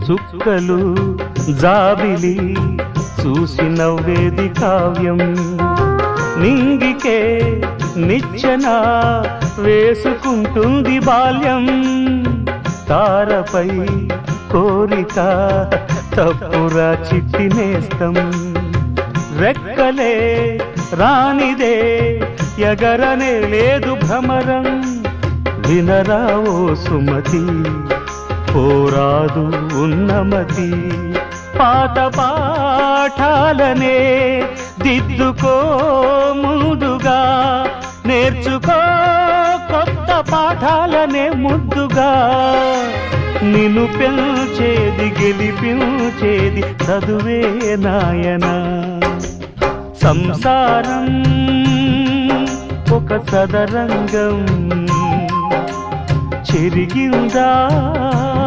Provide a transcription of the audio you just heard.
చుక్కలు జాబిలి చూసి నవ్వేది కావ్యం, నింగికే నిచ్చెన వేసుకుంటుంది బాల్యం. తారపై కోరిక తప్పురా చిట్టి నేస్తం, రెక్కలే రానిదే ఎగరనే లేదు భ్రమరం. వినరా ఓ సుమతి పోరాదు ఉన్నమతి, పాత పాఠాలనే దిద్దుకో ముందుగా, నేర్చుకో కొత్త పాఠాలనే ముద్దుగా. నిన్ను పెంచేది గెలిపించేది చదువే నాయనా. సంసారం ఒక చదరంగం, చెరిగిందా